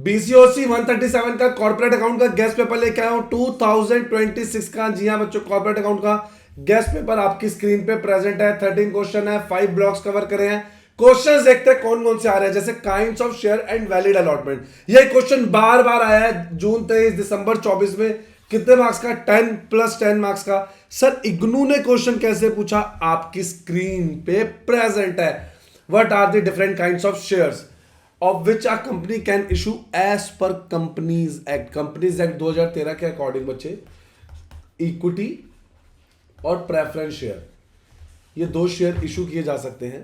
बीसीओसी 137 का corporate account का guest paper लेके आया हूं 2026 का। जी हाँ बच्चों, कॉर्पोरेट अकाउंट का गेस्ट पेपर आपकी स्क्रीन पे प्रेजेंट है। 13 क्वेश्चन है, 5 ब्लॉक्स कवर करे हैं। क्वेश्चंस देखते हैं कौन कौन से आ रहे हैं। जैसे kinds of share and valid allotment, ये क्वेश्चन बार बार आया है जून 23 दिसंबर 24 में। कितने मार्क्स का? 10 प्लस 10 मार्क्स का। सर इग्नू ने क्वेश्चन कैसे पूछा? आपकी स्क्रीन पे प्रेजेंट है। What are the different kinds of shares of which a company can issue as per Companies Act। Companies Act 2013 के अकॉर्डिंग बच्चे इक्विटी और प्रेफरेंस शेयर, ये दो शेयर इशू किए जा सकते हैं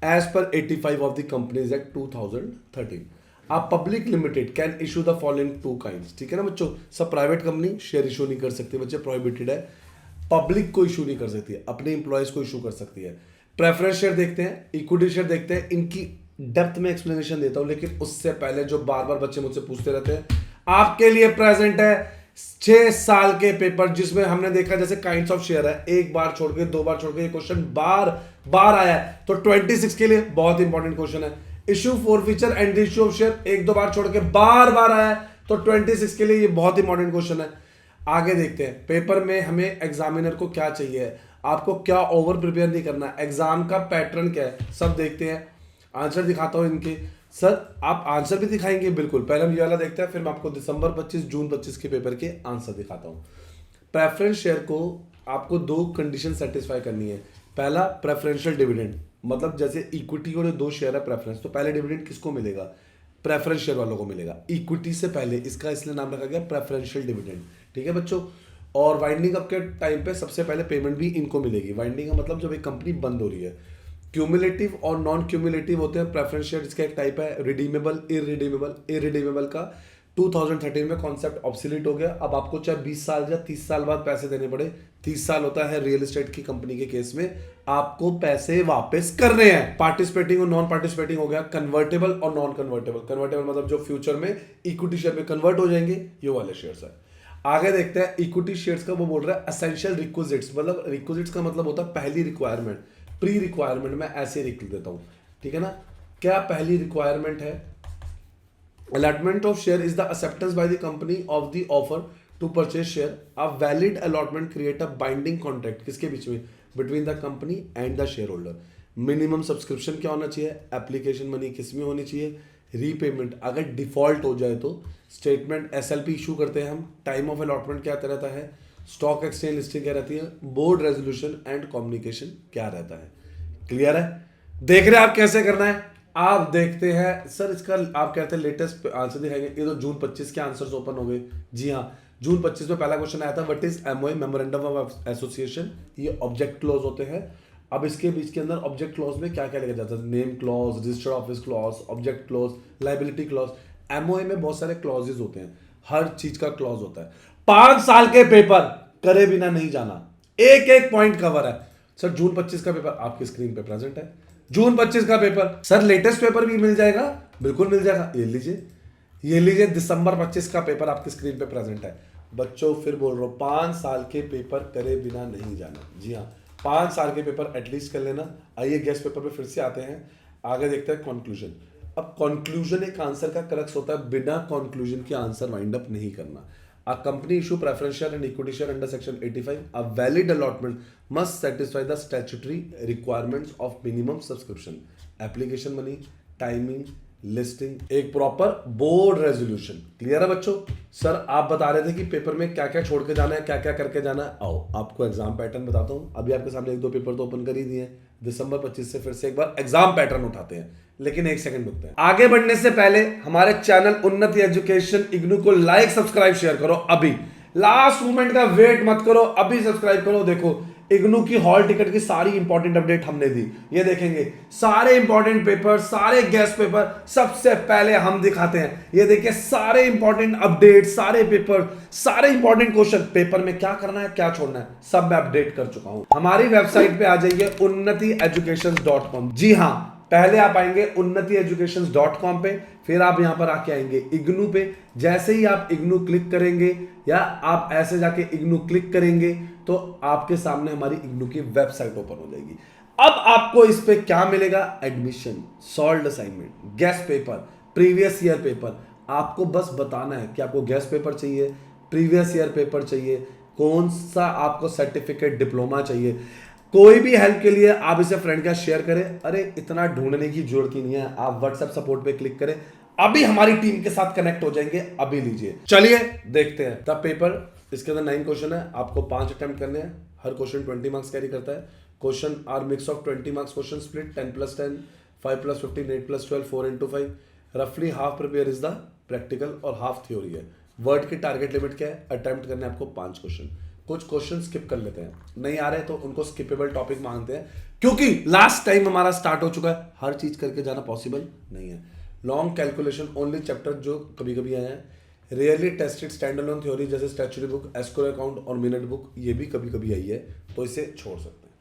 as per 85 of the companies act 2013। आप public limited can issue the following two kinds. ठीक है ना बच्चों, सब प्राइवेट कंपनी शेयर इशू नहीं कर सकती बच्चे, प्रोहिबिटेड है। पब्लिक को इशू नहीं कर सकती है, अपने इंप्लॉयज को इशू कर सकती है। प्रेफरेंस शेयर देखते हैं, इक्विटी शेयर देखते हैं, इनकी डेप्थ में एक्सप्लेनेशन देता हूं। लेकिन उससे पहले जो बार बार बच्चे मुझसे पूछते रहते हैं, आपके लिए प्रेजेंट है 6 साल के पेपर, जिसमें हमने देखा जैसे काइंड्स ऑफ शेयर है, एक बार छोड़ के 2 बार छोड़ के ये क्वेश्चन बार बार आया है। तो 26 के लिए बहुत इंपॉर्टेंट क्वेश्चन है। Issue for feature and issue of share, 1-2 बार छोड़ के बार बार आया है। तो 26 के लिए ये बहुत इंपॉर्टेंट क्वेश्चन है। आगे देखते हैं पेपर में हमें एग्जामिनर को क्या चाहिए, आपको क्या ओवर प्रिपेयर नहीं करना, एग्जाम का पैटर्न क्या है, सब देखते हैं। आंसर दिखाता हूं इनके। सर आप आंसर भी दिखाएंगे? बिल्कुल, पहले हम ये वाला देखते हैं, फिर मैं आपको दिसंबर 25 जून 25 के पेपर के आंसर दिखाता हूं। प्रेफरेंस शेयर को आपको 2 कंडीशन सेटिस्फाई करनी है। पहला, प्रेफरेंशियल डिविडेंड, मतलब जैसे इक्विटी और 2 शेयर है प्रेफरेंस, तो पहले डिविडेंड किसको मिलेगा? प्रेफरेंस शेयर वालों को मिलेगा, इक्विटी से पहले। इसका इसलिए नाम रखा गया प्रेफरेंशियल डिविडेंड। ठीक है बच्चों। और वाइंडिंग अप के टाइम पे सबसे पहले पेमेंट भी इनको मिलेगी। वाइंडिंग का मतलब जब एक कंपनी बंद हो रही है। क्यूमुलेटिव और नॉन क्यूमुलेटिव होते हैं प्रेफरेंस शेयर, इसका एक टाइप है रिडीमेबल, इरिडीमेबल। इरिडीमेबल का 2013 में कॉन्सेप्ट ऑब्सोलीट हो गया। अब आपको चाहे 20 साल या 30 साल बाद पैसे देने पड़े, 30 साल होता है रियल एस्टेट की कंपनी के केस में, आपको पैसे वापस करने हैं। पार्टिसिपेटिंग और नॉन पार्टिसिपेटिंग हो गया। कन्वर्टेबल और नॉन कन्वर्टेबल। कन्वर्टेबल मतलब जो फ्यूचर में इक्विटी शेयर में कन्वर्ट हो जाएंगे, ये वाले शेयर्स है। आगे देखते हैं इक्विटी शेयर्स का। वो बोल रहा है एसेंशियल रिक्विजिट्स, मतलब रिक्विजिट्स का मतलब होता है पहली रिक्वायरमेंट। प्री रिक्वायरमेंट में ऐसे लिख देता हूं, ठीक है ना। क्या पहली रिक्वायरमेंट है? Allotment of share is the acceptance by the company of the offer to purchase share. A valid allotment create a binding contract, किसके बीच में? Between the company and the share holder. Minimum subscription क्या होना चाहिए? Application money किस में होनी चाहिए? रीपेमेंट अगर डिफॉल्ट हो जाए तो स्टेटमेंट एसएलपी इशू करते हैं हम। टाइम ऑफ अलॉटमेंट क्या रहता है? स्टॉक एक्सचेंज लिस्टिंग क्या रहती है? बोर्ड रेजोल्यूशन एंड कम्युनिकेशन क्या रहता है? क्लियर है? देख रहे हैं आप कैसे करना है? आप देखते हैं सर इसका, आप कहते हैं लेटेस्ट आंसर दिखाएंगे। ये तो जून 25 के आंसर्स ओपन हो गए। जी हाँ, जून 25 में पहला क्वेश्चन आया था, what is MOA, memorandum of association. ये ऑब्जेक्ट क्लॉज होते हैं। अब इसके बीच के अंदर ऑब्जेक्ट क्लॉज में क्या क्या लिखा जाता है? Name clause, registered office clause, object clause, liability clause. MOA में बहुत सारे क्लॉजेज होते हैं, हर चीज का क्लॉज होता है। 5 साल के पेपर करे बिना नहीं जाना, एक एक पॉइंट कवर है। सर जून 25 का पेपर आपकी स्क्रीन पे प्रेजेंट है। जून 25 का पेपर। सर लेटेस्ट पेपर भी मिल जाएगा? बिल्कुल मिल जाएगा, ये लीजिए, ये लीजिए। दिसंबर 25 का पेपर आपकी स्क्रीन पे प्रेजेंट है। बच्चों फिर बोल रहा हूं, 5 साल के पेपर करे बिना नहीं जाना। जी हाँ, 5 साल के पेपर एटलीस्ट कर लेना। आइए गेस्ट पेपर पे फिर से आते हैं, आगे देखते हैं कंक्लूजन। अब कंक्लूजन एक आंसर का क्रक्स होता है, बिना कंक्लूजन के आंसर वाइंड अप नहीं करना। A company issue preference share and equity share under section 85. A valid allotment must satisfy the statutory requirements of minimum subscription, application money, timing, listing, एक proper board resolution. Clear है बच्चों? Sir आप बता रहे थे कि पेपर में क्या क्या छोड़ के जाना है, क्या क्या करके जाना है। आओ आपको एग्जाम पैटर्न बताता हूं। अभी आपके सामने 1-2 पेपर तो ओपन कर ही दिए। दिसंबर 25 से फिर से एक बार एग्जाम पैटर्न उठाते हैं, लेकिन एक सेकंड रुकते हैं। आगे बढ़ने से पहले हमारे चैनल उन्नति एजुकेशन इग्नू को लाइक, सब्सक्राइब, शेयर करो अभी। लास्ट मोमेंट का वेट मत करो, अभी सब्सक्राइब करो। देखो इग्नू की हॉल टिकट की सारी इंपॉर्टेंट अपडेट हमने दी, ये देखेंगे सारे इंपॉर्टेंट पेपर, सारे गेस्ट पेपर सबसे पहले हम दिखाते हैं। ये देखिए सारे इंपॉर्टेंट अपडेट, सारे पेपर, सारे इंपॉर्टेंट क्वेश्चन, पेपर में क्या करना है क्या छोड़ना है सब मैं अपडेट कर चुका हूं। हमारी वेबसाइट पे आ जाइए unnatieducations.com। जी हां, पहले आप आएंगे unnatieducations.com पे, फिर आप यहां पर आके आएंगे इग्नू पे। जैसे ही आप इग्नू क्लिक करेंगे या आप ऐसे जाके इग्नू क्लिक करेंगे तो आपके सामने हमारी इग्नू की वेबसाइट ओपन हो जाएगी। अब आपको इस पे क्या मिलेगा? Admission, solved assignment, guest paper, previous year paper, आपको बस बताना है कि आपको गेस्ट पेपर चाहिए, प्रीवियस ईयर पेपर चाहिए, कौन सा आपको सर्टिफिकेट डिप्लोमा चाहिए। कोई भी हेल्प के लिए आप इसे फ्रेंड का शेयर करें। अरे इतना ढूंढने की जरूरत ही नहीं है, आप व्हाट्सएप सपोर्ट पे क्लिक करें, अभी हमारी टीम के साथ कनेक्ट हो जाएंगे, अभी लीजिए। चलिए देखते हैं द पेपर। इसके अंदर 9 क्वेश्चन है, आपको 5 अटेम्प्ट करने हैं। हर क्वेश्चन 20 मार्क्स कैरी करता है। Question are mix of 20 marks question split 10+10, 5+15, 8+12, 4x5। रफली half prepare is the practical और हाफ थ्योरी है। वर्ड की टारगेट लिमिट क्या है? अटेम्प्ट करने आपको 5 क्वेश्चन। कुछ क्वेश्चन स्किप कर लेते हैं, नहीं आ रहे तो उनको स्किपेबल टॉपिक मांगते हैं, क्योंकि लास्ट टाइम हमारा स्टार्ट हो चुका है, हर चीज करके जाना पॉसिबल नहीं है। लॉन्ग कैलकुलेशन ओनली चैप्टर जो कभी कभी आए हैं, rarely tested stand alone theory जैसे स्टैट्यूटरी बुक, एस्क्रो अकाउंट और मिनट बुक, ये भी कभी कभी आई है, तो इसे छोड़ सकते हैं।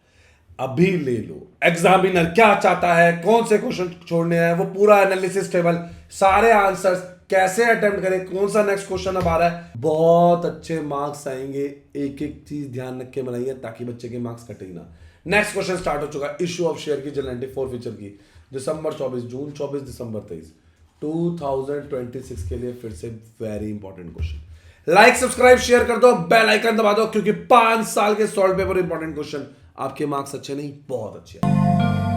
अभी ले लो, एग्जामिनर क्या चाहता है, कौन से क्वेश्चन छोड़ने हैं, वो पूरा एनालिसिस टेबल, सारे आंसर्स, कैसे अटेम्प्ट करें, कौन सा नेक्स्ट क्वेश्चन अब आ रहा है, बहुत अच्छे मार्क्स आएंगे। एक एक चीज ध्यान रख के बनाइए ताकि बच्चे के मार्क्स कटे ही ना। नेक्स्ट क्वेश्चन स्टार्ट हो चुका है, इश्यू ऑफ शेयर की जनरल एंट्री 4 फीचर की, दिसंबर 24, जून 24, दिसंबर 23, 2026 के लिए फिर से very important question. Like subscribe share कर दो, बेल आइकन दबा दो, क्योंकि 5 साल के सॉल्व पेपर इंपॉर्टेंट क्वेश्चन, आपके मार्क्स अच्छे नहीं बहुत अच्छे हैं।